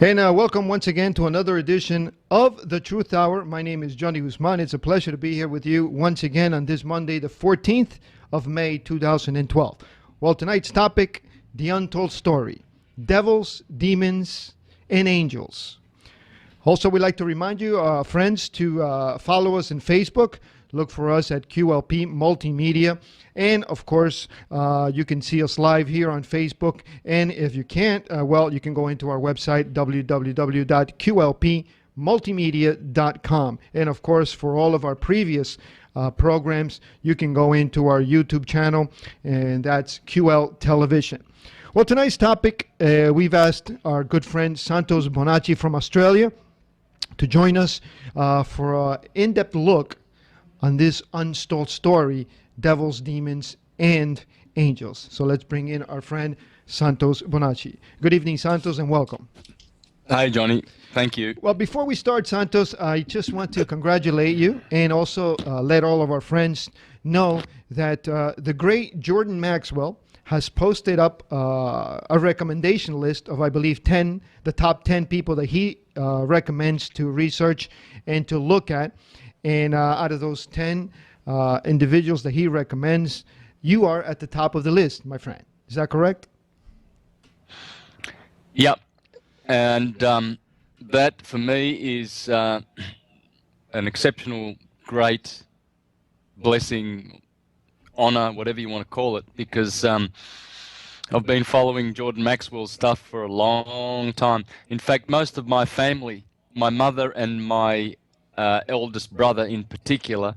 And welcome once again to another edition of the Truth Hour. My name is Johnny Guzman. It's a pleasure to be here with you once again on this Monday, the 14th of May, 2012. Well, tonight's topic, the untold story, devils, demons, and angels. Also, we'd like to remind you, friends, to follow us on Facebook. Look for us at QLP Multimedia. And, of course, you can see us live here on Facebook. And if you can't, you can go into our website, www.qlpmultimedia.com. And, of course, for all of our previous programs, you can go into our YouTube channel, and that's QL Television. Well, tonight's topic, we've asked our good friend Santos Bonacci from Australia to join us for an in-depth look on this untold story, devils, demons, and angels. So let's bring in our friend Santos Bonacci. Good evening, Santos, and welcome. Hi, Johnny. Thank you. Well, before we start, Santos, I just want to congratulate you and also let all of our friends know that the great Jordan Maxwell has posted up a recommendation list of, I believe, the top 10 people that he recommends to research and to look at. And out of those 10 individuals that he recommends, you are at the top of the list, my friend. Is that correct? Yep. And that, for me, is an exceptional, great blessing, honor, whatever you want to call it, because I've been following Jordan Maxwell's stuff for a long time. In fact, most of my family, my mother and my eldest brother in particular,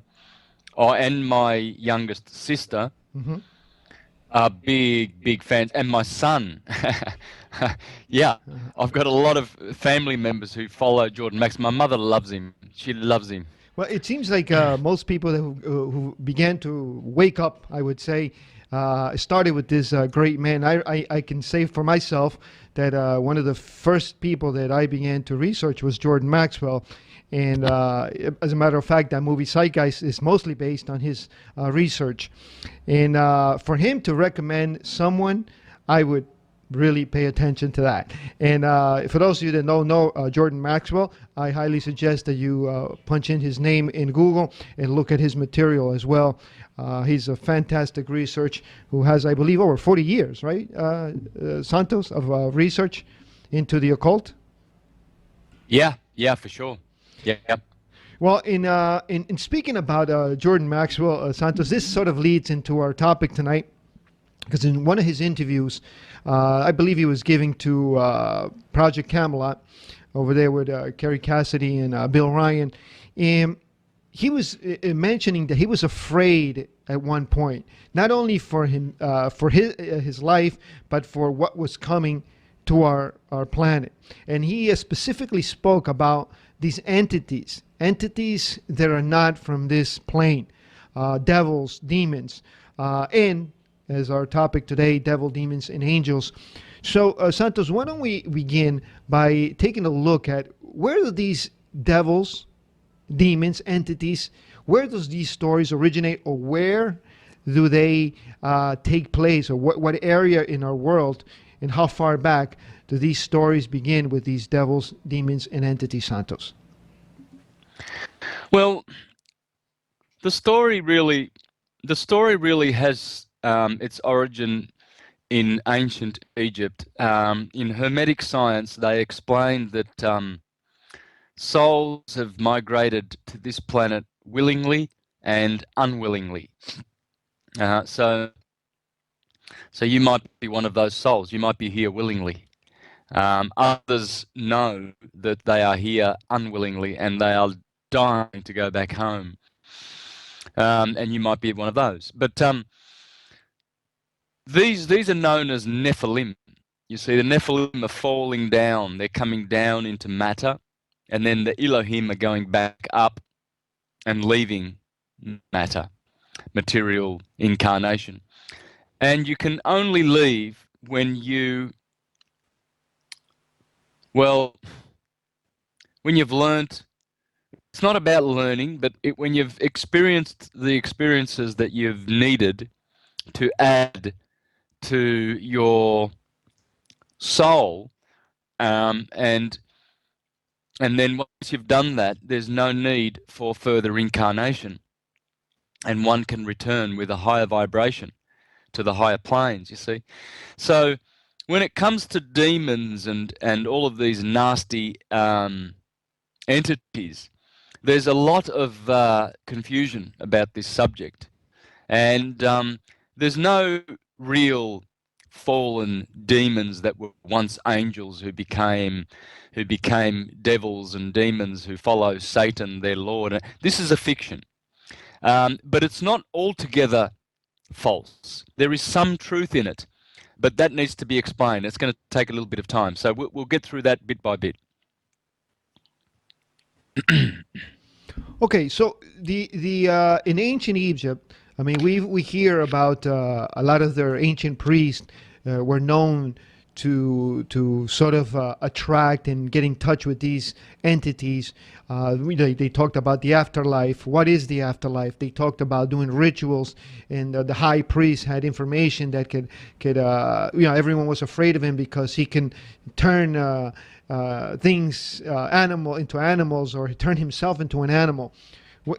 and my youngest sister, are big fans, and my son. Yeah, I've got a lot of family members who follow Jordan Maxwell. My mother loves him. She loves him. Well, it seems like most people who began to wake up, I would say, started with this great man. I can say for myself that one of the first people that I began to research was Jordan Maxwell. And as a matter of fact, that movie Zeitgeist is mostly based on his research. And for him to recommend someone, I would really pay attention to that. And for those of you that don't know Jordan Maxwell, I highly suggest that you punch in his name in Google and look at his material as well. He's a fantastic researcher who has, I believe, over 40 years, right, Santos, of research into the occult? Yeah, for sure. Yeah. Well, in speaking about Jordan Maxwell, Santos, this sort of leads into our topic tonight, because in one of his interviews, I believe he was giving to Project Camelot over there with Kerry Cassidy and Bill Ryan, and he was mentioning that he was afraid at one point, not only for him, for his life, but for what was coming to our planet. And he specifically spoke about these entities that are not from this plane, devils, demons, and as our topic today, devil, demons, and angels. So, Santos, why don't we begin by taking a look at where do these devils, demons, entities, where does these stories originate, or where do they take place, or what area in our world, and how far back do these stories begin with these devils, demons, and entities, Santos? Well, the story really has its origin in ancient Egypt. In Hermetic science, they explained that souls have migrated to this planet willingly and unwillingly. So you might be one of those souls. You might be here willingly. Others know that they are here unwillingly and they are dying to go back home. And you might be one of those. But these are known as Nephilim. You see, the Nephilim are falling down. They're coming down into matter. And then the Elohim are going back up and leaving matter, material incarnation. And you can only leave when you've learnt. It's not about learning, but when you've experienced the experiences that you've needed to add to your soul, and then once you've done that, there's no need for further incarnation, and one can return with a higher vibration to the higher planes, you see. So when it comes to demons and all of these nasty entities, there's a lot of confusion about this subject, and there's no real fallen demons that were once angels who became devils and demons who follow Satan, their lord. This is a fiction, but it's not altogether false. There is some truth in it, but that needs to be explained. It's going to take a little bit of time, so we'll get through that bit by bit. Okay, so the in ancient Egypt, I mean, we hear about a lot of their ancient priests were known to sort of attract and get in touch with these entities. They talked about the afterlife. What is the afterlife? They talked about doing rituals, and the high priest had information that could everyone was afraid of him because he can turn things animal into animals, or turn himself into an animal.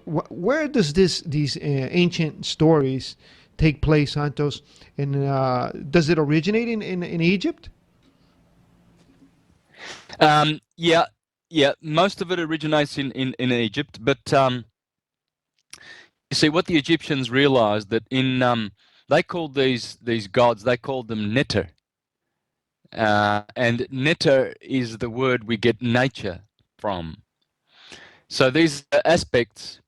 Where does these ancient stories take place, Santos? And does it originate in Egypt? Yeah. Most of it originates in Egypt, but you see, what the Egyptians realized that they called these gods, they called them Neter. And Neter is the word we get nature from. So these aspects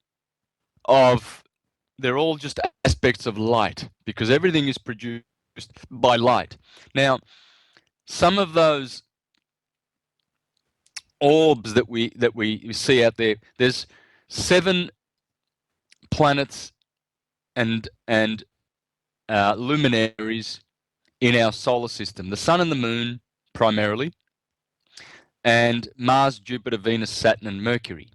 they're all just aspects of light, because everything is produced by light. Now, some of those orbs that we see out there, there's 7 planets and luminaries in our solar system: the sun and the moon primarily, and Mars, Jupiter, Venus, Saturn, and Mercury.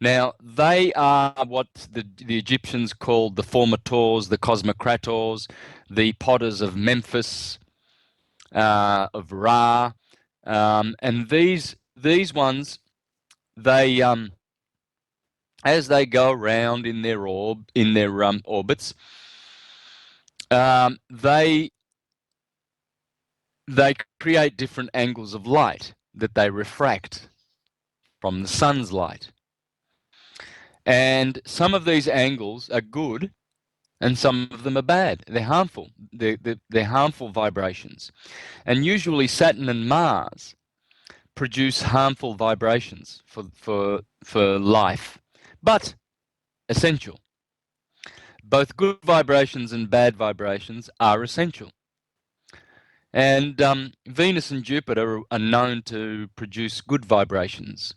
Now, they are what the Egyptians called the formators, the cosmocrators, the potters of Memphis, of Ra, and these ones, they as they go around in their orbits, they create different angles of light that they refract from the sun's light. And some of these angles are good, and some of them are bad. They're harmful. They're harmful vibrations. And usually Saturn and Mars produce harmful vibrations for life, but essential. Both good vibrations and bad vibrations are essential. And Venus and Jupiter are known to produce good vibrations.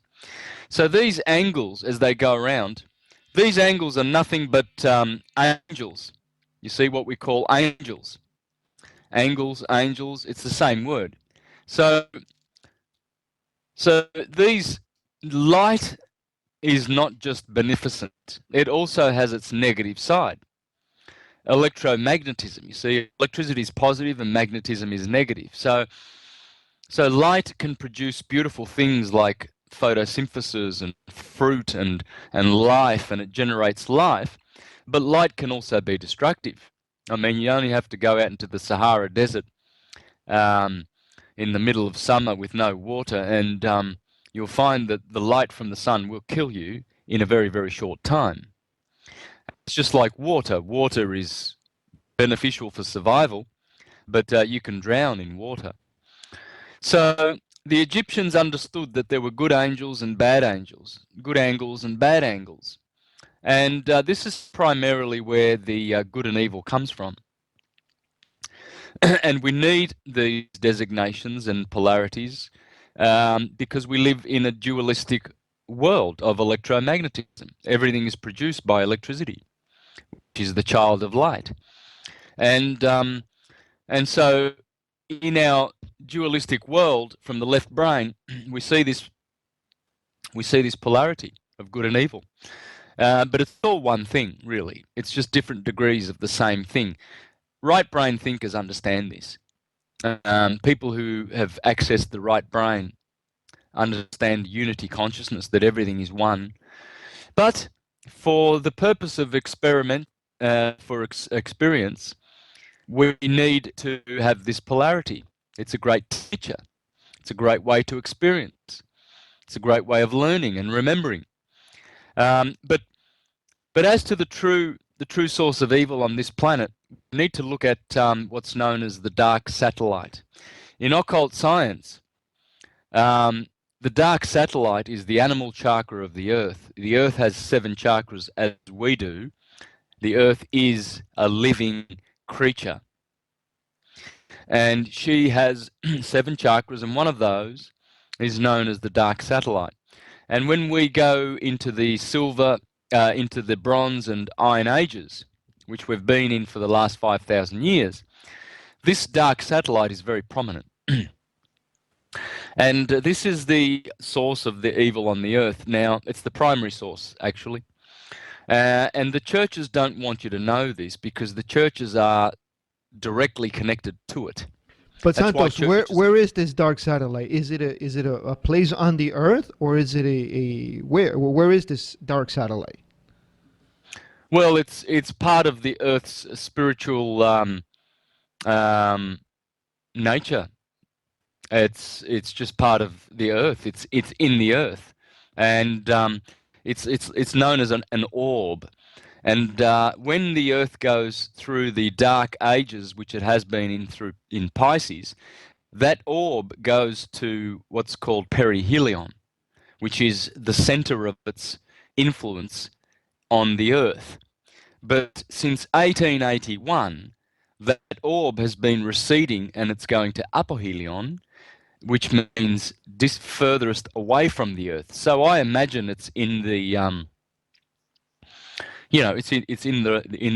So these angles, as they go around, these angles are nothing but angels. You see, what we call angels. Angles, angels, it's the same word. So these light is not just beneficent. It also has its negative side. Electromagnetism, you see, electricity is positive and magnetism is negative. So light can produce beautiful things like photosynthesis and fruit and life, and it generates life, but light can also be destructive. I mean, you only have to go out into the Sahara Desert in the middle of summer with no water, and you'll find that the light from the sun will kill you in a very, very short time. It's just like water. Water is beneficial for survival, but you can drown in water. So the Egyptians understood that there were good angels and bad angels, good angles and bad angles. And this is primarily where the good and evil comes from. And we need these designations and polarities because we live in a dualistic world of electromagnetism. Everything is produced by electricity, which is the child of light. And so in our dualistic world, from the left brain, we see this polarity of good and evil. But it's all one thing, really. It's just different degrees of the same thing. Right brain thinkers understand this. People who have accessed the right brain understand unity consciousness, that everything is one. But for the purpose of experiment, experience, we need to have this polarity. It's a great teacher. It's a great way to experience. It's a great way of learning and remembering. Um, but but as to the true source of evil on this planet, we need to look at what's known as the dark satellite. In occult science, um, the dark satellite is the animal chakra of the Earth. The Earth has 7 chakras as we do. The Earth is a living creature. And she has 7 chakras, and one of those is known as the dark satellite. And when we go into the silver, into the bronze and iron ages, which we've been in for the last 5,000 years, this dark satellite is very prominent. And this is the source of the evil on the earth. Now, it's the primary source, actually. And the churches don't want you to know this because the churches are directly connected to it. But That's why Santos, where is this dark satellite? Is it a place on the Earth, or is it a where is this dark satellite? Well, it's part of the Earth's spiritual nature. It's just part of the Earth. It's in the Earth, and it's known as an orb. And when the Earth goes through the dark ages, which it has been in Pisces, that orb goes to what's called perihelion, which is the center of its influence on the Earth. But since 1881, that orb has been receding and it's going to apohelion, which means furthest away from the Earth. So I imagine it's in the it's in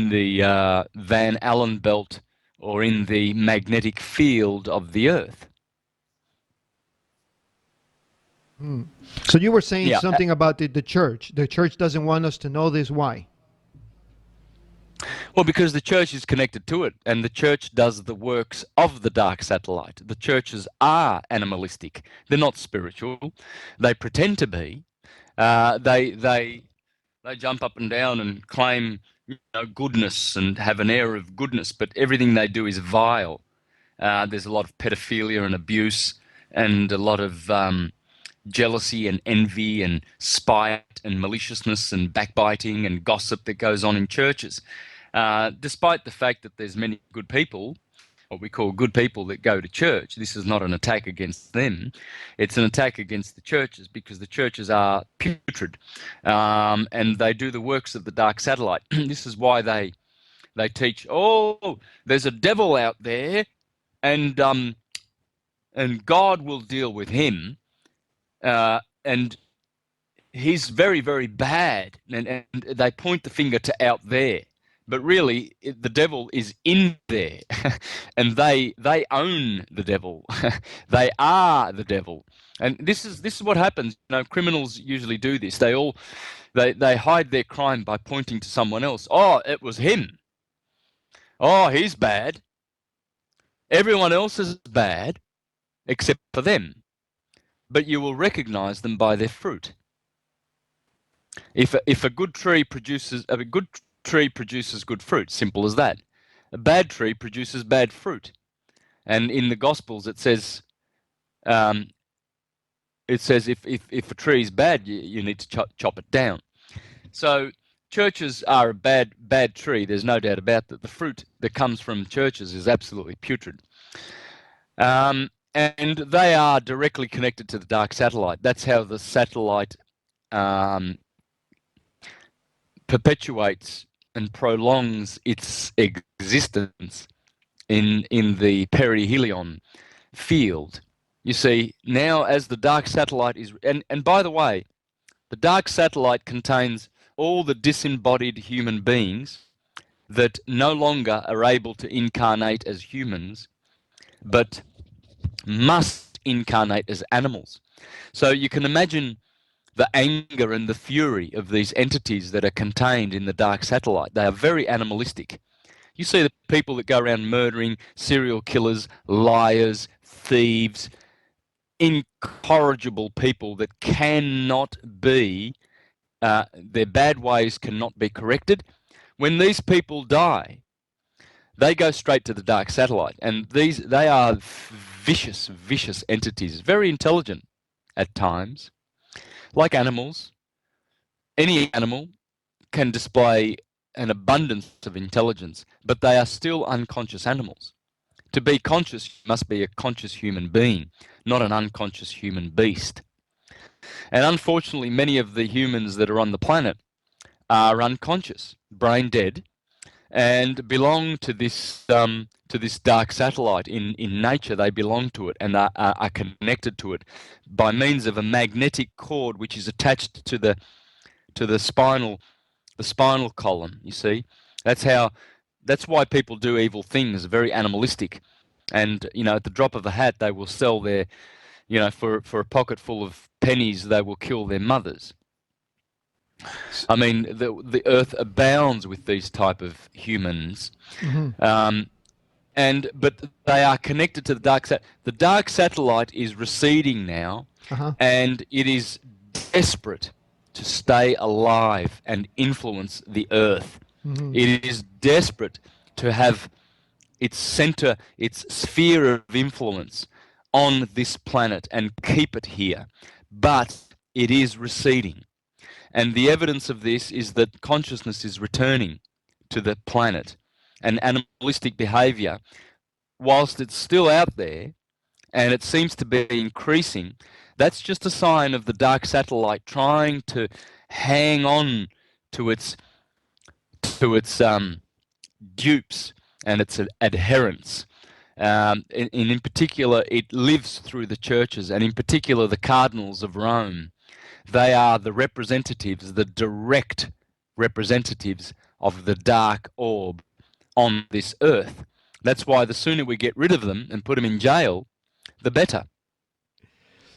the Van Allen belt or in the magnetic field of the Earth. So you were saying Yeah. something about the church. The church doesn't want us to know this. Why? Well, because the church is connected to it, and the church does the works of the dark satellite. The churches are animalistic; they're not spiritual. They pretend to be. They jump up and down and claim goodness and have an air of goodness, but everything they do is vile. There's a lot of pedophilia and abuse, and a lot of jealousy and envy and spite and maliciousness and backbiting and gossip that goes on in churches. Despite the fact that there's many good people, what we call good people, that go to church, this is not an attack against them. It's an attack against the churches because the churches are putrid, and they do the works of the dark satellite. This is why they teach, oh, there's a devil out there, and God will deal with him. And he's very, very bad, and they point the finger to out there, but really the devil is in there, and they own the devil. They are the devil, and this is what happens. Criminals usually do this. They hide their crime by pointing to someone else. Oh, it was him. Oh, he's bad. Everyone else is bad except for them. But you will recognize them by their fruit. If a good tree produces good fruit, simple as that. A bad tree produces bad fruit, and in the Gospels it says if a tree is bad, you need to chop it down. So churches are a bad tree. There's no doubt about that. The fruit that comes from churches is absolutely putrid. And they are directly connected to the dark satellite. That's how the satellite perpetuates and prolongs its existence in the perihelion field. You see, now as the dark satellite is, and by the way, the dark satellite contains all the disembodied human beings that no longer are able to incarnate as humans, but must incarnate as animals. So you can imagine the anger and the fury of these entities that are contained in the dark satellite. They are very animalistic. You see the people that go around murdering, serial killers, liars, thieves, incorrigible people that cannot be, their bad ways cannot be corrected. When these people die, they go straight to the dark satellite, and they are vicious entities, very intelligent at times, like animals. Any animal can display an abundance of intelligence, but they are still unconscious animals. To be conscious, you must be a conscious human being, not an unconscious human beast. And unfortunately, many of the humans that are on the planet are unconscious, brain dead, and belong to this dark satellite. In nature, they belong to it and are connected to it by means of a magnetic cord which is attached to the spinal column. You see, that's why people do evil things, very animalistic. And at the drop of a hat, they will sell their, for a pocket full of pennies, they will kill their mothers. I mean, the earth abounds with these type of humans, but they are connected to the dark satellite. The dark satellite is receding now, and it is desperate to stay alive and influence the earth. It is desperate to have its center, its sphere of influence on this planet and keep it here. But it is receding. And the evidence of this is that consciousness is returning to the planet, and animalistic behavior, whilst it's still out there and it seems to be increasing, that's just a sign of the dark satellite trying to hang on to its dupes and its adherents. In particular, it lives through the churches, and in particular the cardinals of Rome. They are the representatives, the direct representatives of the dark orb on this earth. That's why the sooner we get rid of them and put them in jail, the better.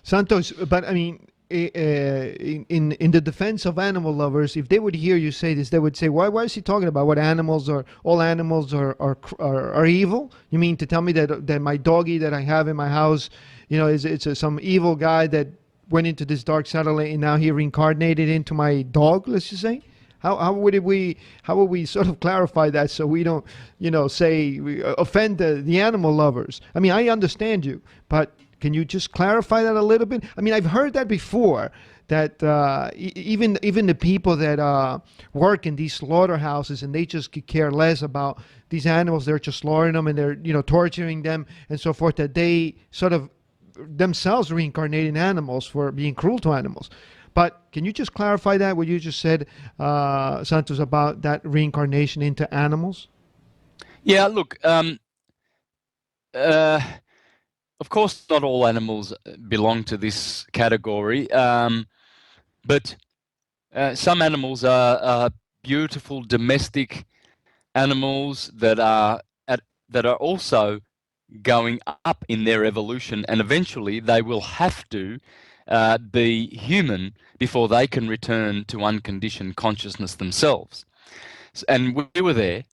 Santos, but I mean, in the defense of animal lovers, if they would hear you say this, they would say, "Why is he talking about what animals are? All animals are evil? You mean to tell me that my doggy that I have in my house, it's some evil guy that went into this dark satellite and now he reincarnated into my dog?" Let's just say. How would we sort of clarify that so we don't offend the animal lovers? I mean, I understand you, but can you just clarify that a little bit? I mean, I've heard that before, that even the people that work in these slaughterhouses, and they just could care less about these animals, they're just slaughtering them and they're torturing them and so forth, that they sort of themselves reincarnate in animals for being cruel to animals. But can you just clarify that, what you just said, Santos, about that reincarnation into animals? Yeah, look, of course, not all animals belong to this category, but some animals are beautiful domestic animals that are also going up in their evolution, and eventually they will have to be human before they can return to unconditioned consciousness themselves. And we were there.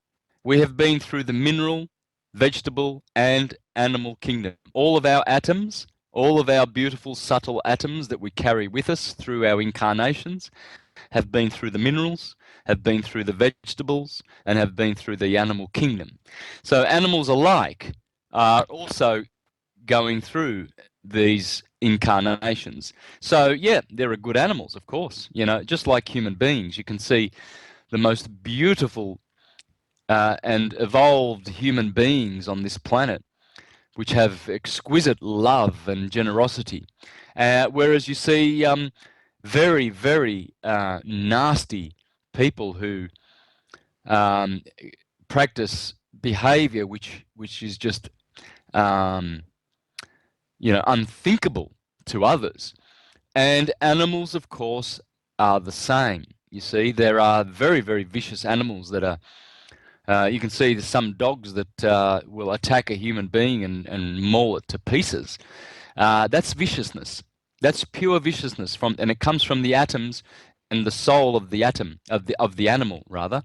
We have been through the mineral, vegetable, and animal kingdom. All of our atoms, all of our beautiful subtle atoms that we carry with us through our incarnations, have been through the minerals, have been through the vegetables, and have been through the animal kingdom. So animals alike are also going through these incarnations. So yeah, there are good animals, of course, just like human beings. You can see the most beautiful and evolved human beings on this planet, which have exquisite love and generosity, whereas you see very, very nasty people who practice behavior which is just unthinkable to others. And animals, of course, are the same. You see, there are very, very vicious animals that are you can see some dogs that will attack a human being and maul it to pieces. That's viciousness. That's pure viciousness, and it comes from the atoms and the soul of the atom, of the animal rather.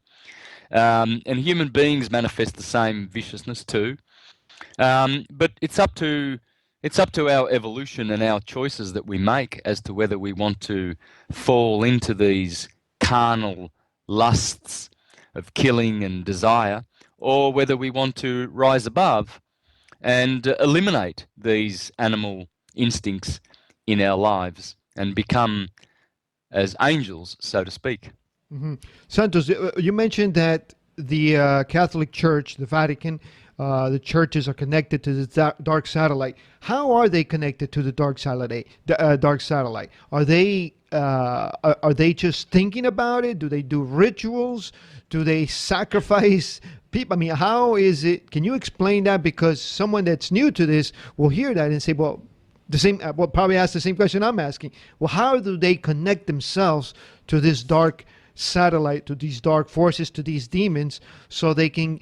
And human beings manifest the same viciousness too. But it's up to our evolution and our choices that we make as to whether we want to fall into these carnal lusts of killing and desire, or whether we want to rise above and eliminate these animal instincts in our lives and become as angels, so to speak. Hmm. Santos, you mentioned that the Catholic Church, the Vatican, the churches are connected to the dark satellite. How are they connected to the dark satellite? Dark satellite. Are they just thinking about it? Do they do rituals? Do they sacrifice people? I mean, how is it? Can you explain that? Because someone that's new to this will hear that and say, "Well, the same." Well, probably ask the same question I'm asking. Well, how do they connect themselves to this dark satellite, to these dark forces, to these demons, so they can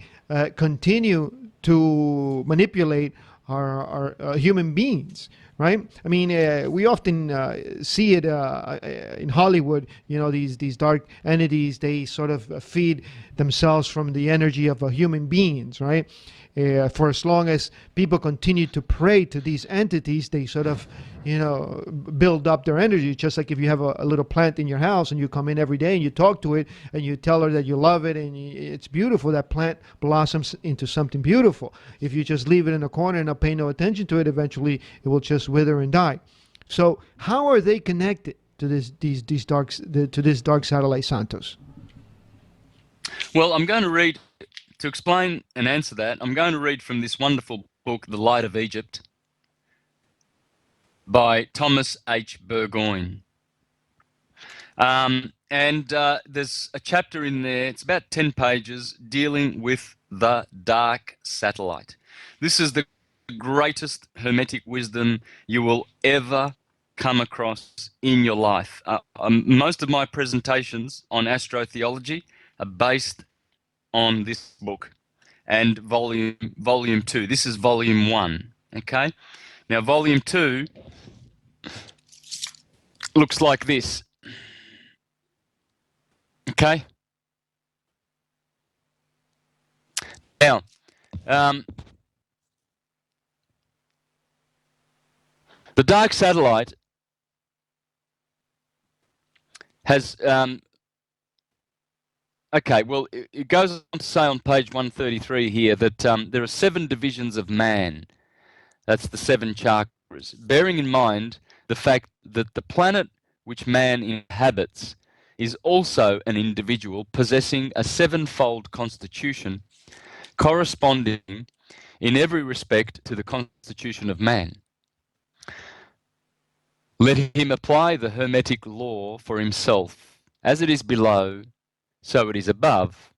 continue to manipulate our human beings, right? I mean, we often see it in Hollywood. You know, these dark entities, they sort of feed themselves from the energy of human beings, right? For as long as people continue to pray to these entities, they sort of, build up their energy. Just like if you have a little plant in your house and you come in every day and you talk to it and you tell her that you love it and it's beautiful, that plant blossoms into something beautiful. If you just leave it in a corner and not pay no attention to it, eventually it will just wither and die. So how are they connected to these dark satellite, Santos? Well, to explain and answer that, I'm going to read from this wonderful book, The Light of Egypt, by Thomas H. Burgoyne. And there's a chapter in there, it's about 10 pages, dealing with the dark satellite. This is the greatest hermetic wisdom you will ever come across in your life. Most of my presentations on astrotheology are based on this book and volume 2. This is volume 1, okay? Now volume 2 looks like this, okay? Now, the dark satellite has, okay, well, it goes on to say on page 133 here that there are 7 divisions of man. That's the 7 chakras. Bearing in mind the fact that the planet which man inhabits is also an individual possessing a 7-fold constitution corresponding in every respect to the constitution of man. Let him apply the hermetic law for himself. As it is below, so it is above.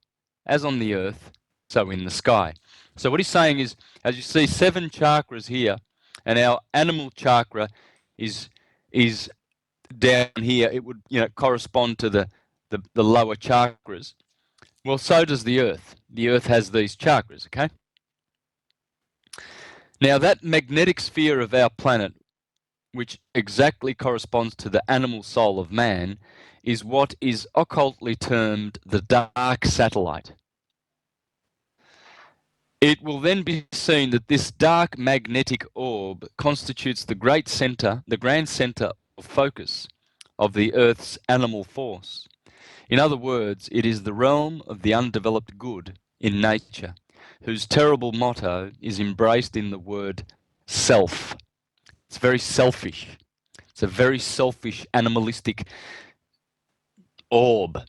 As on the earth, so in the sky. So what he's saying is, as you see 7 chakras here, and our animal chakra is down here, it would correspond to the lower chakras. Well, so does the earth. The earth has these chakras, okay? Now that magnetic sphere of our planet, which exactly corresponds to the animal soul of man, is what is occultly termed the dark satellite. It will then be seen that this dark magnetic orb constitutes the grand center of focus of the Earth's animal force. In other words, it is the realm of the undeveloped good in nature, whose terrible motto is embraced in the word self. It's very selfish. It's a very selfish, animalistic orb.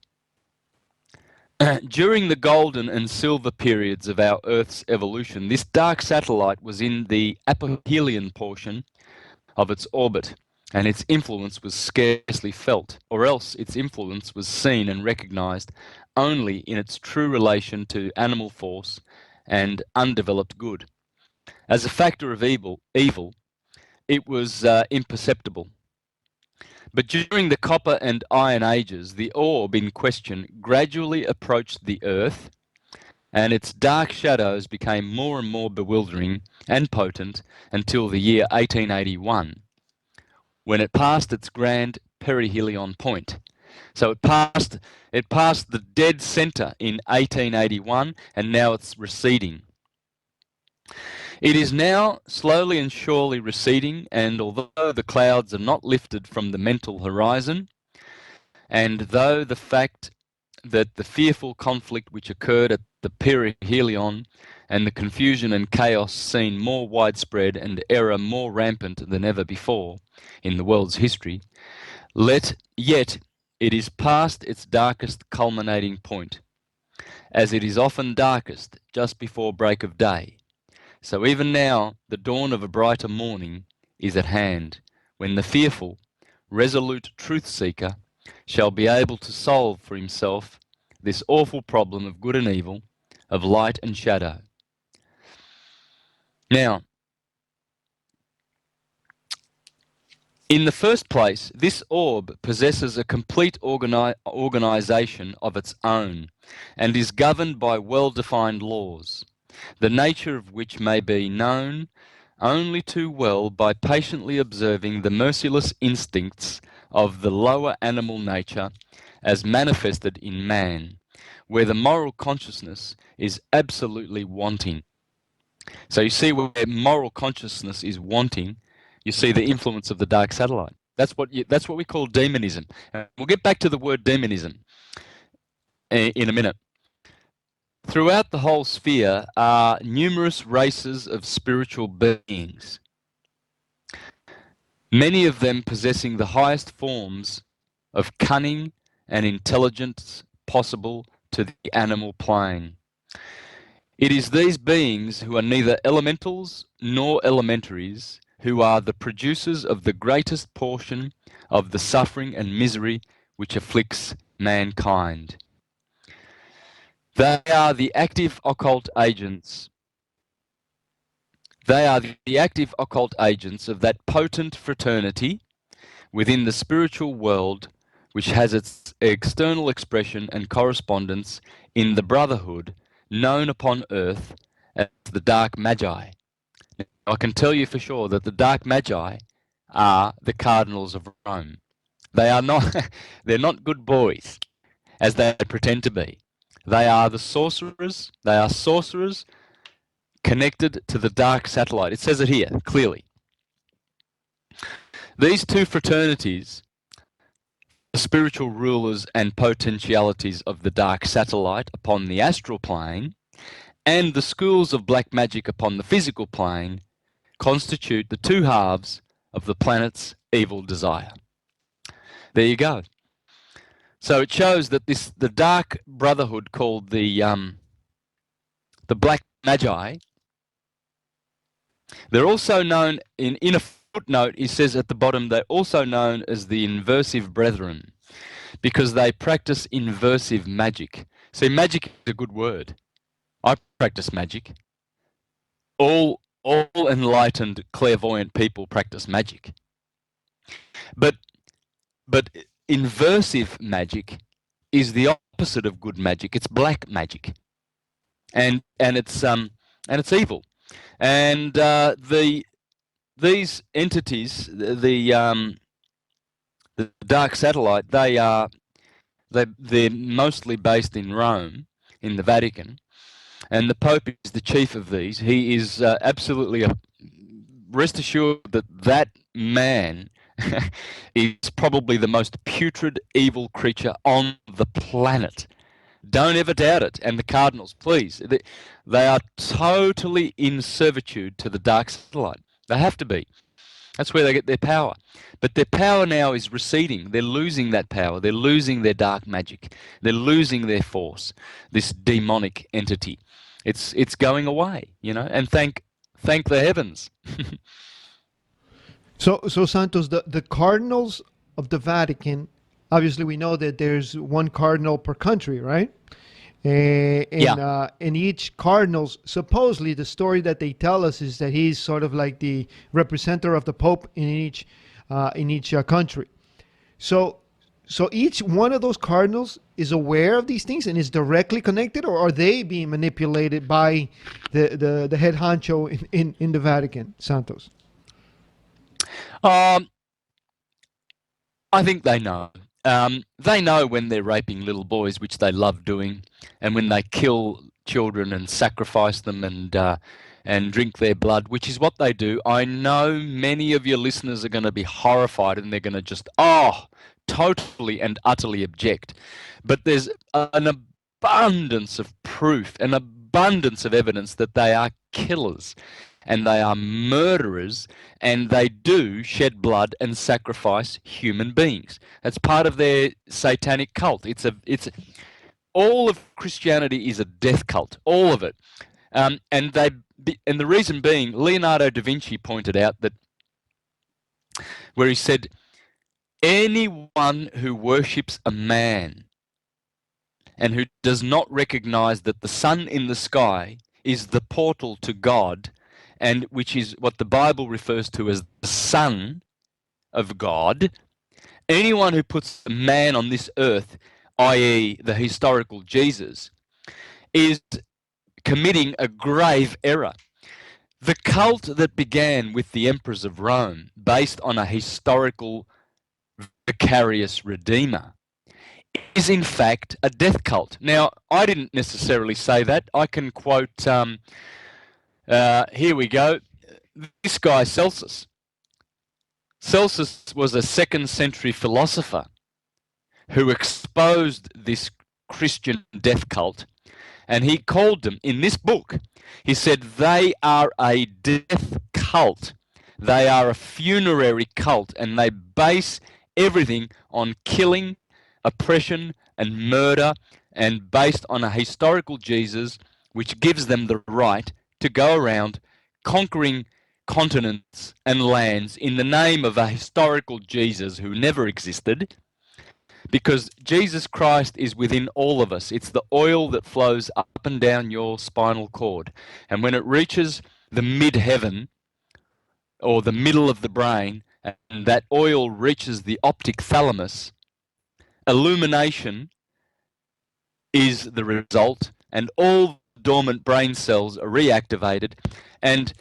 During the golden and silver periods of our Earth's evolution, this dark satellite was in the apohelion portion of its orbit, and its influence was scarcely felt, or else its influence was seen and recognized only in its true relation to animal force and undeveloped good. As a factor of evil, it was imperceptible. But during the copper and iron ages, the orb in question gradually approached the Earth, and its dark shadows became more and more bewildering and potent until the year 1881, when it passed its grand perihelion point. So it passed the dead center in 1881, and now it's receding. It is now slowly and surely receding, and although the clouds are not lifted from the mental horizon, and though the fact that the fearful conflict which occurred at the perihelion and the confusion and chaos seem more widespread and error more rampant than ever before in the world's history, yet it is past its darkest culminating point, as it is often darkest just before break of day. So even now the dawn of a brighter morning is at hand, when the fearful, resolute truth-seeker shall be able to solve for himself this awful problem of good and evil, of light and shadow. Now, in the first place, this orb possesses a complete organization of its own and is governed by well-defined laws, the nature of which may be known only too well by patiently observing the merciless instincts of the lower animal nature as manifested in man, where the moral consciousness is absolutely wanting. So you see where moral consciousness is wanting, you see the influence of the dark satellite. That's what we call demonism. We'll get back to the word demonism in a minute. Throughout the whole sphere are numerous races of spiritual beings, many of them possessing the highest forms of cunning and intelligence possible to the animal plane. It is these beings who are neither elementals nor elementaries who are the producers of the greatest portion of the suffering and misery which afflicts mankind. They are the active occult agents. They are the active occult agents of that potent fraternity within the spiritual world which has its external expression and correspondence in the brotherhood known upon earth as the Dark Magi. Now, I can tell you for sure that the Dark Magi are the cardinals of Rome. They are not, they're not good boys, as they pretend to be. They are sorcerers connected to the dark satellite. It says it here, clearly. These two fraternities, the spiritual rulers and potentialities of the dark satellite upon the astral plane, and the schools of black magic upon the physical plane, constitute the two halves of the planet's evil desire. There you go. So it shows that the dark brotherhood called the black magi, they're also known in a footnote. He says at the bottom they're also known as the inversive brethren because they practice inversive magic. See, magic is a good word. I practice magic. All enlightened, clairvoyant people practice magic. But inversive magic is the opposite of good magic. It's black magic, and it's evil. And these entities, the dark satellite, they're mostly based in Rome, in the Vatican, and the Pope is the chief of these. He is absolutely rest assured that man is probably the most putrid, evil creature on the planet. Don't ever doubt it. And the cardinals, please, they are totally in servitude to the dark satellite. They have to be. That's where they get their power. But their power now is receding. They're losing that power. They're losing their dark magic. They're losing their force, this demonic entity. It's going away, and thank the heavens. So Santos, the cardinals of the Vatican, obviously we know that there's one cardinal per country, right? And each cardinals, supposedly the story that they tell us is that he's sort of like the representative of the Pope in each country. So each one of those cardinals is aware of these things and is directly connected, or are they being manipulated by the head honcho in the Vatican, Santos? I think they know. they know when they're raping little boys, which they love doing, and when they kill children and sacrifice them and drink their blood, which is what they do. I know many of your listeners are going to be horrified and they're going to just, totally and utterly object. But there's an abundance of proof, an abundance of evidence that they are killers and they are murderers and they do shed blood and sacrifice human beings. That's part of their satanic cult. It's all of Christianity is a death cult, all of it. And the reason being, Leonardo da Vinci pointed out that, where he said, anyone who worships a man and who does not recognize that the sun in the sky is the portal to God, and which is what the Bible refers to as the Son of God, anyone who puts a man on this earth, i.e. the historical Jesus, is committing a grave error. The cult that began with the emperors of Rome, based on a historical vicarious redeemer, is in fact a death cult. Now, I didn't necessarily say that. I can quote, here we go, this guy Celsus. Celsus was a 2nd century philosopher who exposed this Christian death cult, and he called them, in this book, he said, they are a death cult. They are a funerary cult, and they base everything on killing, oppression, and murder, and based on a historical Jesus, which gives them the right to go around conquering continents and lands in the name of a historical Jesus who never existed, because Jesus Christ is within all of us. It's the oil that flows up and down your spinal cord. And when it reaches the mid-heaven, or the middle of the brain, and that oil reaches the optic thalamus, illumination is the result, and all dormant brain cells are reactivated. And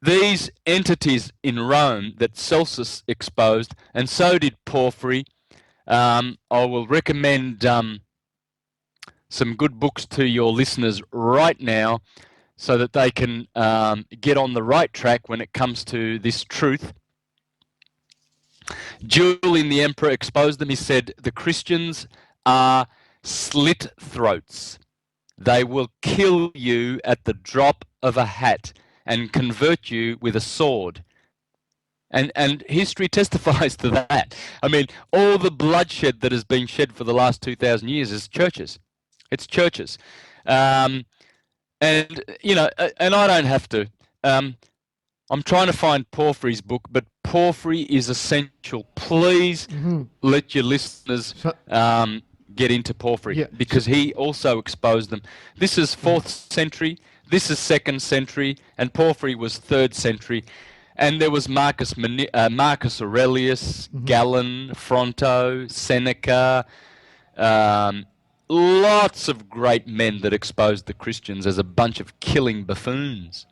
these entities in Rome that Celsus exposed, and so did Porphyry, I will recommend some good books to your listeners right now so that they can get on the right track when it comes to this truth. Julian the Emperor exposed them. He said, the Christians are slit throats. They will kill you at the drop of a hat and convert you with a sword. And history testifies to that. I mean, all the bloodshed that has been shed for the last 2,000 years is churches. It's churches. And, you know, and I don't have to. I'm trying to find Porphyry's book, but Porphyry is essential. Please let your listeners get into Porphyry, because he also exposed them. This is 4th century, this is 2nd century, and Porphyry was 3rd century. And there was Marcus Aurelius, Galen, Fronto, Seneca, lots of great men that exposed the Christians as a bunch of killing buffoons.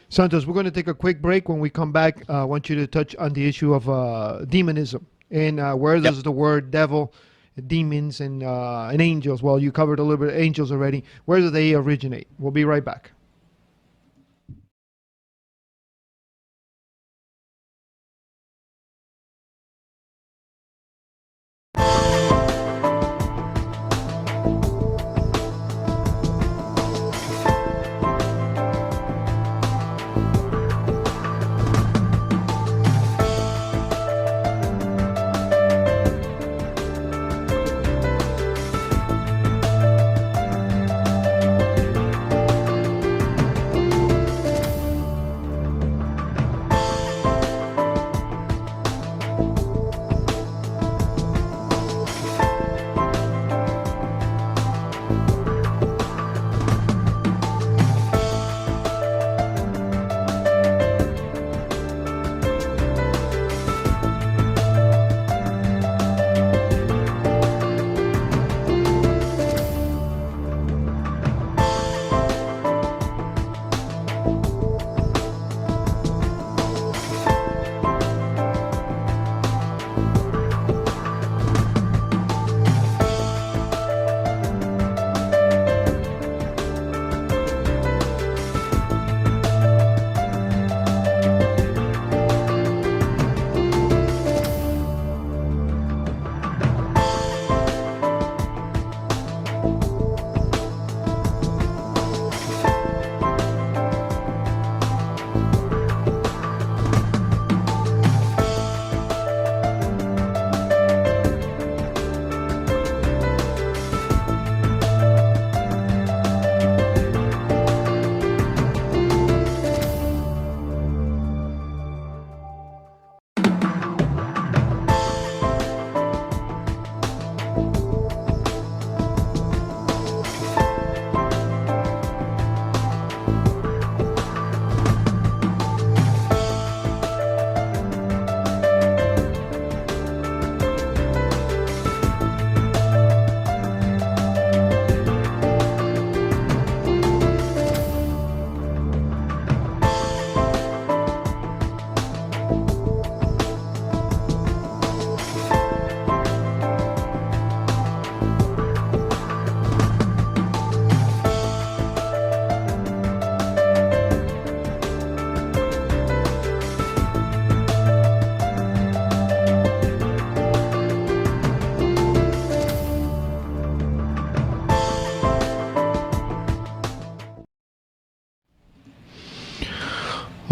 Santos, we're going to take a quick break. When we come back, I want you to touch on the issue of demonism and where does the word devil, demons, and angels, well, you covered a little bit of angels already. Where do they originate? We'll be right back.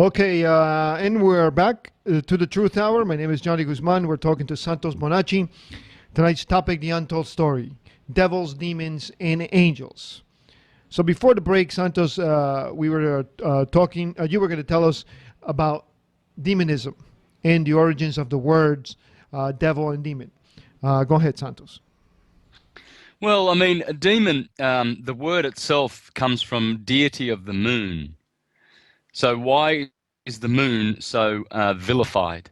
Okay, and we're back to the Truth Hour. My name is Johnny Guzman. We're talking to Santos Bonacci. Tonight's topic, the untold story, devils, demons, and angels. So before the break, Santos, we were talking, you were going to tell us about demonism and the origins of the words devil and demon. Go ahead, Santos. Well, I mean, a demon, the word itself comes from deity of the moon. So why is the moon so vilified?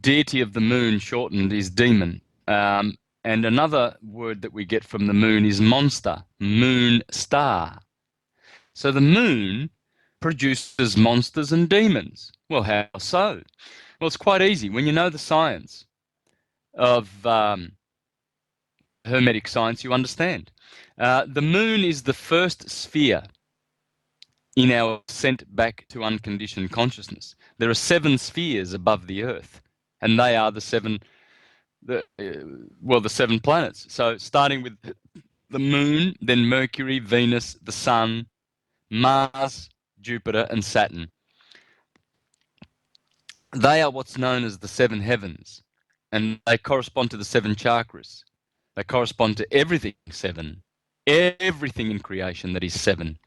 Deity of the moon, shortened, is demon. And another word that we get from the moon is monster, moon star. So the moon produces monsters and demons. Well, how so? Well, it's quite easy. When you know the science of Hermetic science, you understand. The moon is the first sphere in our ascent back to unconditioned consciousness. There are 7 spheres above the Earth, and they are the 7 planets. So starting with the moon, then Mercury, Venus, the Sun, Mars, Jupiter, and Saturn. They are what's known as the 7 heavens, and they correspond to the 7 chakras. They correspond to everything 7, everything in creation that is 7.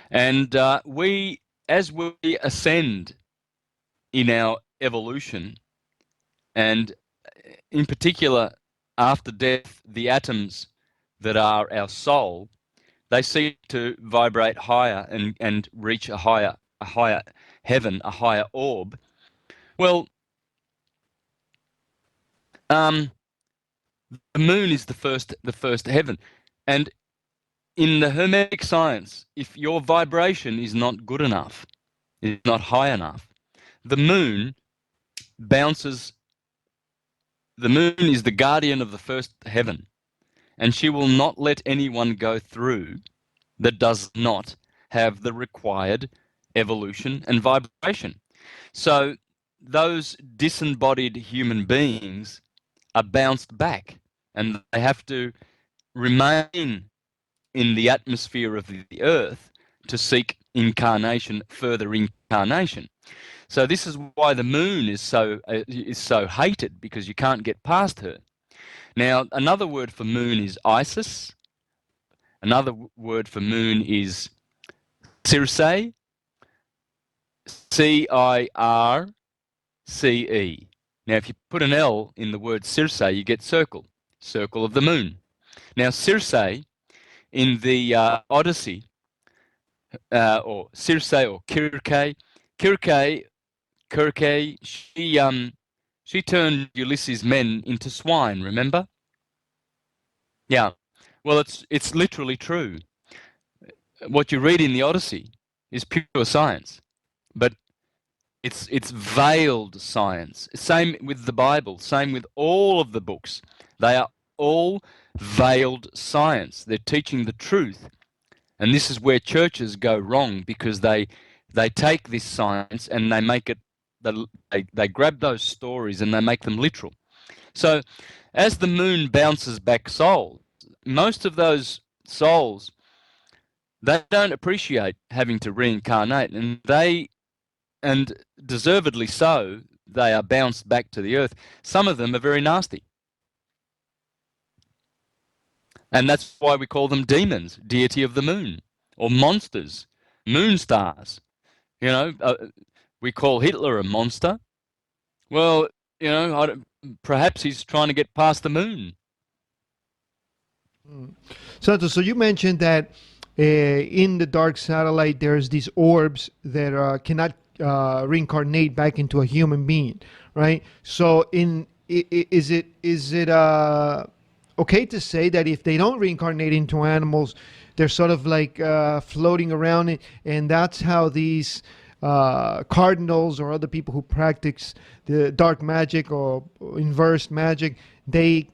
And as we ascend in our evolution, and in particular after death, the atoms that are our soul, they seem to vibrate higher and reach a higher heaven, a higher orb. Well, the moon is the first heaven, and in the Hermetic science, if your vibration is not good enough, is not high enough, the moon bounces. The moon is the guardian of the first heaven, and she will not let anyone go through that does not have the required evolution and vibration. So those disembodied human beings are bounced back, and they have to remain in the atmosphere of the earth to seek incarnation, further incarnation. So this is why the moon is so hated, because you can't get past her. Now, another word for moon is Isis. Another word for moon is Circe, Circe. Now, if you put an L in the word Circe, you get circle, circle of the moon. Now, Circe in the Odyssey, or Circe or Kirke, she turned Ulysses' men into swine, remember? Yeah. Well, it's literally true. What you read in the Odyssey is pure science, but it's veiled science. Same with the Bible, same with all of the books. They are all veiled science. They're teaching the truth. And this is where churches go wrong, because they take this science and they make it, they grab those stories and they make them literal. So as the moon bounces back souls, most of those souls, they don't appreciate having to reincarnate, and deservedly so, they are bounced back to the earth. Some of them are very nasty. And that's why we call them demons, deity of the moon, or monsters, moon stars. You know, we call Hitler a monster. Well, you know, perhaps he's trying to get past the moon. Santos, so you mentioned that in the dark satellite, there's these orbs that cannot reincarnate back into a human being, right? So, is it okay to say that if they don't reincarnate into animals, they're sort of like floating around, and that's how these cardinals or other people who practice the dark magic or inverse magic, they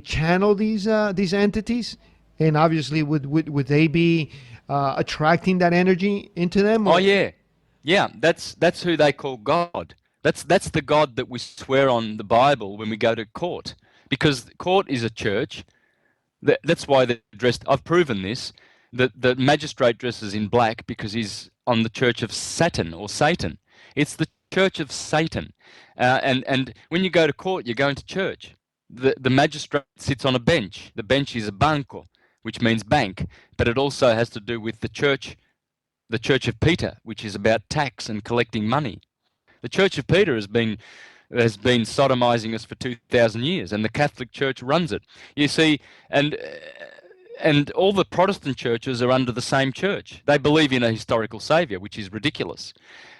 channel these entities, and obviously would they be attracting that energy into them? Oh yeah, yeah. That's who they call God. That's the God that we swear on the Bible when we go to court, because court is a church. That's why they're dressed. I've proven this. The magistrate dresses in black because he's on the church of Saturn or Satan. It's the church of Satan. And when you go to court, you're going to church. The magistrate sits on a bench. The bench is a banco, which means bank, but it also has to do with the church of Peter, which is about tax and collecting money. The Church of Peter has been sodomizing us for 2,000 years, and the Catholic Church runs it. You see, and all the Protestant churches are under the same church. They believe in a historical saviour, which is ridiculous.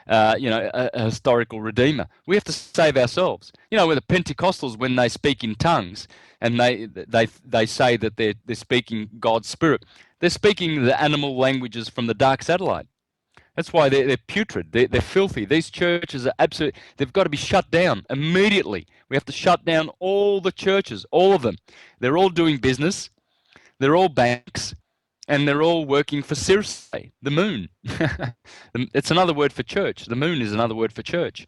A historical redeemer. We have to save ourselves. With the Pentecostals, when they speak in tongues and they say that they're speaking God's Spirit, they're speaking the animal languages from the dark satellite. That's why they're putrid. They're filthy. These churches are absolutely. They've got to be shut down immediately. We have to shut down all the churches, all of them. They're all doing business. They're all banks, and they're all working for Circe, the moon. It's another word for church. The moon is another word for church.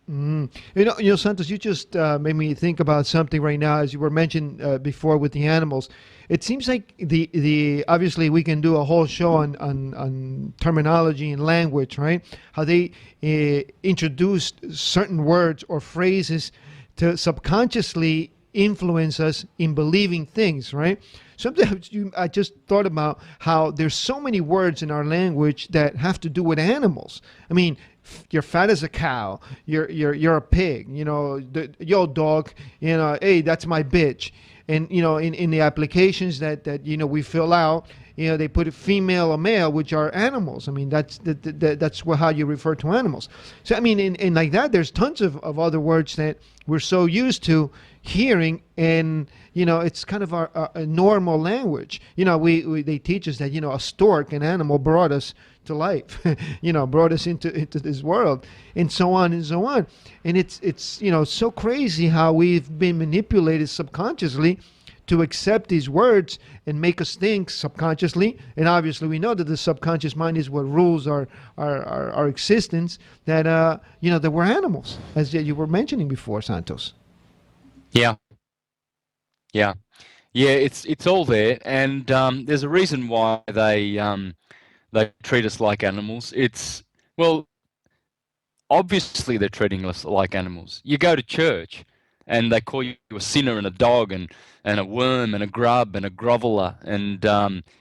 Santos, you just made me think about something right now, as you were mentioned before with the animals. It seems like the obviously we can do a whole show on terminology and language, right? How they introduced certain words or phrases to subconsciously influence us in believing things, right? Sometimes I just thought about how there's so many words in our language that have to do with animals. I mean, you're fat as a cow. You're a pig. Yo dog. Hey, that's my bitch. And in the applications that we fill out, they put a female or male, which are animals. I mean, that's how you refer to animals. So I mean, in like that, there's tons of other words that we're so used to hearing, and it's kind of our normal language. They teach us that a stork, an animal, brought us to life, brought us into this world, and so on and so on. And it's so crazy how we've been manipulated subconsciously to accept these words and make us think subconsciously. And obviously we know that the subconscious mind is what rules our existence, that that we're animals, as you were mentioning before, Santos. Yeah. It's all there, and there's a reason why they treat us like animals. Obviously they're treating us like animals. You go to church and they call you a sinner and a dog and a worm and a grub and a groveler, and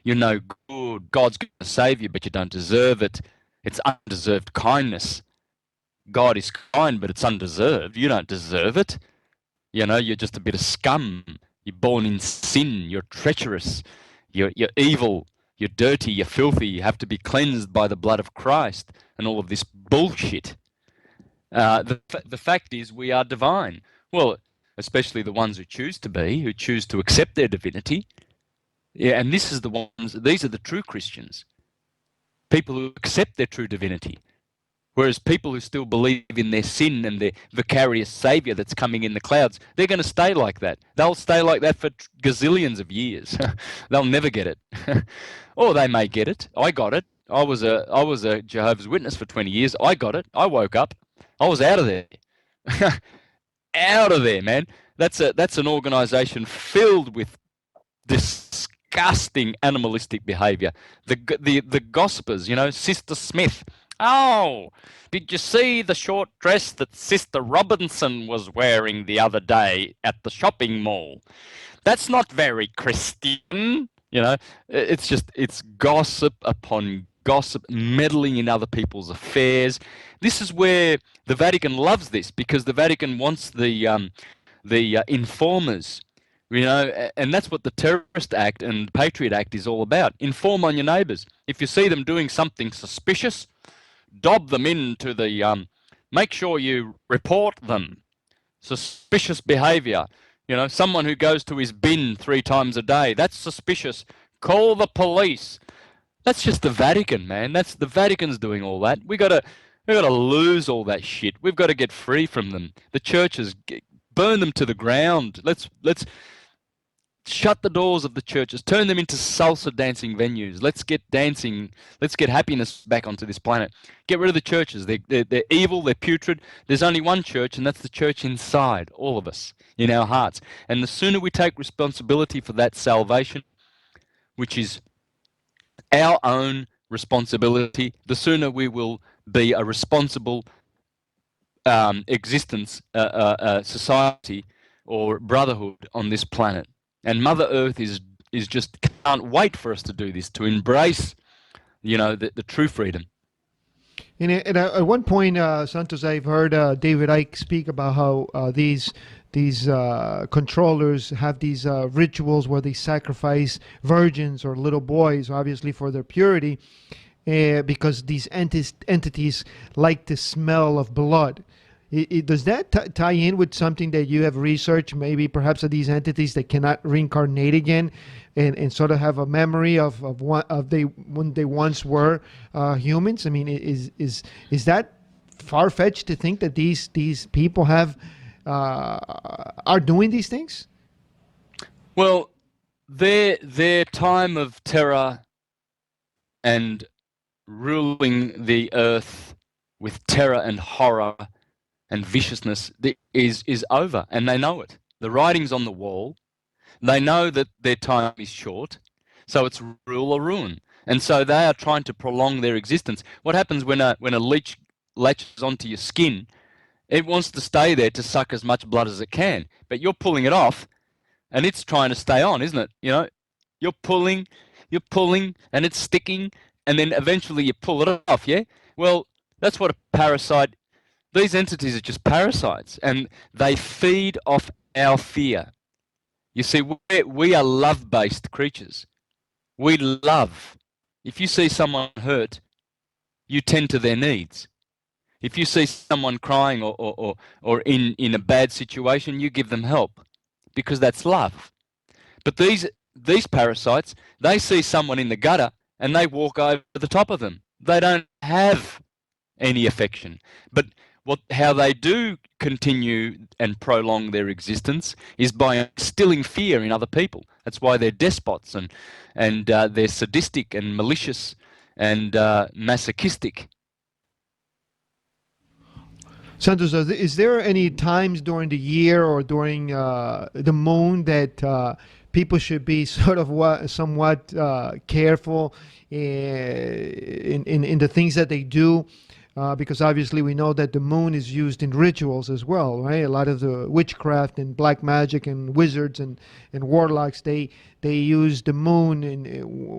you're no good. God's going to save you, but you don't deserve it. It's undeserved kindness. God is kind, but it's undeserved. You don't deserve it. You're just a bit of scum. You're born in sin. You're treacherous. You're evil. You're dirty. You're filthy. You have to be cleansed by the blood of Christ, and all of this bullshit. The fact is, we are divine. Well, especially the ones who choose to accept their divinity. Yeah, and these are the true Christians. People who accept their true divinity. Whereas people who still believe in their sin and their vicarious savior that's coming in the clouds, they're going to stay like that. They'll stay like that for gazillions of years. They'll never get it. Or they may get it. I got it. I was a Jehovah's Witness for 20 years. I got it. I woke up. I was out of there. Out of there, man. That's an organization filled with disgusting animalistic behavior. The gossipers, Sister Smith. Oh, did you see the short dress that Sister Robinson was wearing the other day at the shopping mall? That's not very Christian. It's gossip upon gossip, meddling in other people's affairs. This is where the Vatican loves this, because the Vatican wants the informers. And that's what the Terrorist Act and Patriot Act is all about. Inform on your neighbours. If you see them doing something suspicious, dob them into the, make sure you report them. Suspicious behaviour. Someone who goes to his bin 3 times a day, that's suspicious. Call the police. That's just the Vatican, man. That's the Vatican's doing all that. We gotta lose all that shit. We've got to get free from them. The churches, burn them to the ground. Let's shut the doors of the churches, turn them into salsa dancing venues. Let's get dancing. Let's get happiness back onto this planet. Get rid of the churches. They're evil. They're putrid. There's only one church, and that's the church inside, all of us, in our hearts. And the sooner we take responsibility for that salvation, which is our own responsibility, the sooner we will be a responsible existence, society, or brotherhood on this planet. And Mother Earth is just can't wait for us to do this, to embrace, the true freedom. And at one point, Santos, I've heard David Icke speak about how these controllers have these rituals where they sacrifice virgins or little boys, obviously for their purity, because these entities like the smell of blood. Does that tie in with something that you have researched, maybe perhaps of these entities that cannot reincarnate again, and sort of have a memory of when they once were humans? I mean, is that far fetched to think that these people are doing these things? Well, their time of terror and ruling the earth with terror and horror and viciousness is over, and they know it. The writing's on the wall. They know that their time is short, so it's rule or ruin. And so they are trying to prolong their existence. What happens when a leech latches onto your skin? It wants to stay there to suck as much blood as it can, but you're pulling it off, and it's trying to stay on, isn't it? You're pulling, and it's sticking, and then eventually you pull it off, yeah? Well, that's what a parasite. These entities are just parasites, and they feed off our fear. You see, we are love-based creatures. We love. If you see someone hurt, you tend to their needs. If you see someone crying or in a bad situation, you give them help, because that's love. But these parasites, they see someone in the gutter and they walk over the top of them. They don't have any affection. But how they do continue and prolong their existence is by instilling fear in other people. That's why they're despots and they're sadistic and malicious and masochistic. Santos, is there any times during the year or during the moon that people should be sort of somewhat careful in the things that they do? Because obviously we know that the moon is used in rituals as well, right? A lot of the witchcraft and black magic and wizards and warlocks, they use the moon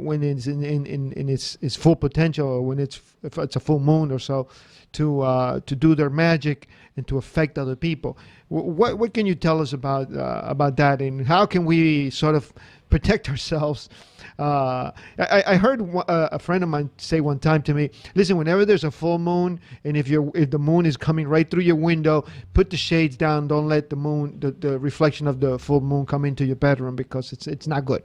when it's in its full potential, or if it's a full moon or so, to do their magic and to affect other people. What can you tell us about that, and how can we sort of protect ourselves? I heard a friend of mine say one time to me, listen, whenever there's a full moon, and if the moon is coming right through your window, put the shades down. Don't let the reflection of the full moon come into your bedroom, because it's not good.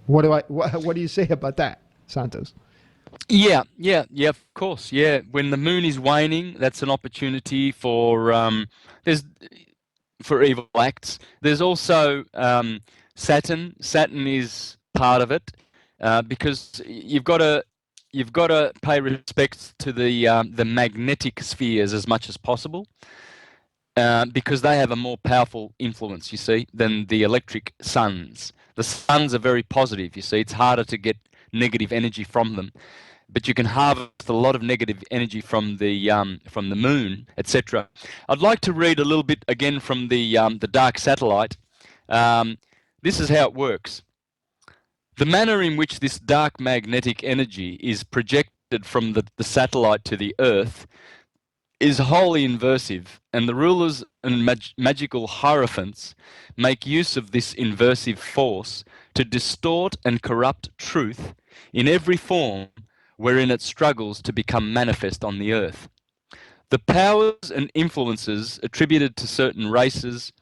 What do you say about that, Santos? Yeah, of course. Yeah, when the moon is waning, that's an opportunity there's for evil acts. There's also Saturn. Saturn is part of it, because you've got to pay respects to the magnetic spheres as much as possible, because they have a more powerful influence, you see, than the electric suns. The suns are very positive, you see. It's harder to get negative energy from them, but you can harvest a lot of negative energy from the moon, etc. I'd like to read a little bit again from the dark satellite. This is how it works. The manner in which this dark magnetic energy is projected from the satellite to the Earth is wholly inversive, and the rulers and magical hierophants make use of this inversive force to distort and corrupt truth in every form wherein it struggles to become manifest on the earth. The powers and influences attributed to certain races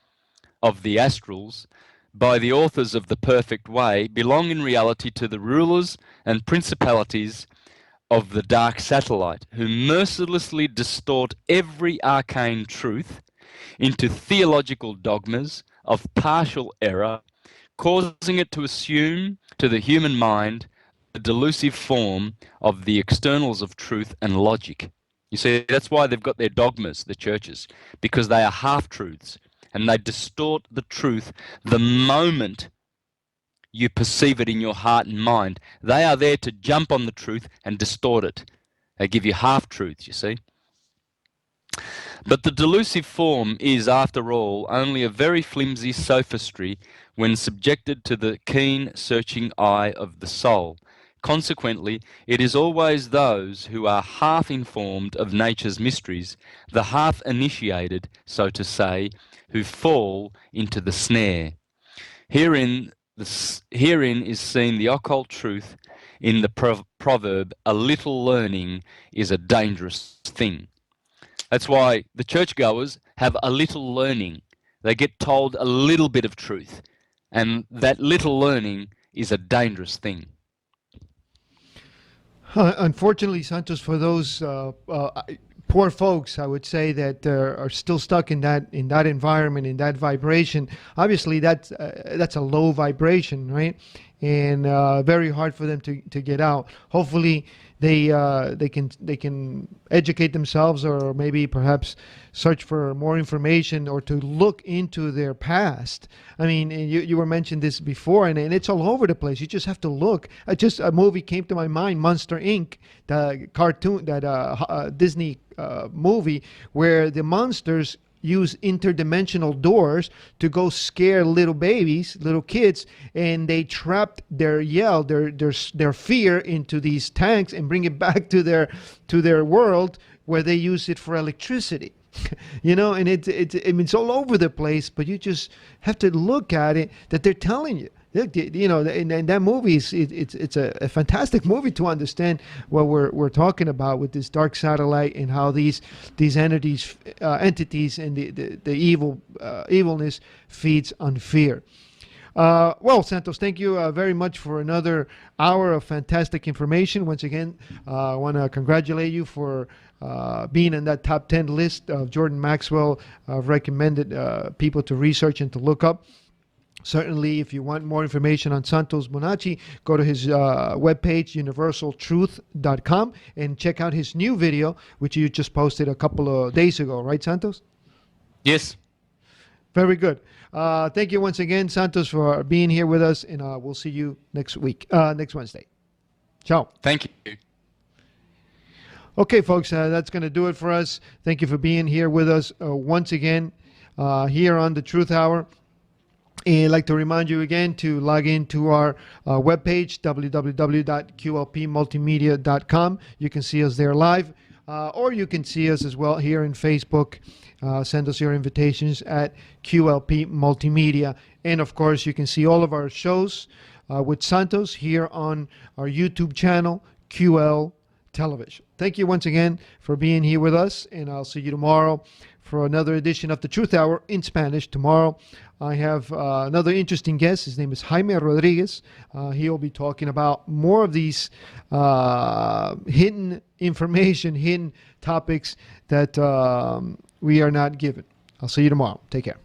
of the astrals by the authors of the perfect way belong in reality to the rulers and principalities of the dark satellite, who mercilessly distort every arcane truth into theological dogmas of partial error, causing it to assume to the human mind the delusive form of the externals of truth and logic. You see, that's why they've got their dogmas, the churches, because they are half-truths, and they distort the truth the moment you perceive it in your heart and mind. They are there to jump on the truth and distort it. They give you half-truths, you see. But the delusive form is, after all, only a very flimsy sophistry when subjected to the keen, searching eye of the soul. Consequently, it is always those who are half-informed of nature's mysteries, the half-initiated, so to say, who fall into the snare. Herein is seen the occult truth in the proverb, a little learning is a dangerous thing. That's why the churchgoers have a little learning. They get told a little bit of truth, and that little learning is a dangerous thing. Unfortunately, Santos, for those poor folks, I would say that are still stuck in that environment, in that vibration. Obviously, that's a low vibration, right? And very hard for them to get out. Hopefully, they can educate themselves, or maybe perhaps search for more information, or to look into their past. I mean, you were mentioned this before, and it's all over the place. You just have to look. Just a movie came to my mind, Monster Inc., the cartoon, that Disney movie, where the monsters use interdimensional doors to go scare little babies, little kids, and they trapped their fear into these tanks and bring it back to their world, where they use it for electricity. And it's all over the place, but you just have to look at it, that they're telling you. And that movie it's a fantastic movie to understand what we're talking about with this dark satellite, and how these entities and the evilness feeds on fear. Well, Santos, thank you very much for another hour of fantastic information. Once again, I want to congratulate you for being in that top 10 list of Jordan Maxwell recommended people to research and to look up. Certainly, if you want more information on Santos Bonacci, go to his webpage, universaltruth.com, and check out his new video, which you just posted a couple of days ago. Right, Santos? Yes. Very good. Thank you once again, Santos, for being here with us, and we'll see you next Wednesday. Ciao. Thank you. Okay, folks, that's going to do it for us. Thank you for being here with us once again here on the Truth Hour. And I'd like to remind you again to log into our webpage, www.qlpmultimedia.com. You can see us there live, or you can see us as well here in Facebook. Send us your invitations at QLP Multimedia. And, of course, you can see all of our shows with Santos here on our YouTube channel, QL Television. Thank you once again for being here with us, and I'll see you tomorrow for another edition of the Truth Hour in Spanish. Tomorrow I have another interesting guest. His name is Jaime Rodriguez. He'll be talking about more of these hidden information, hidden topics that we are not given. I'll see you tomorrow. Take care.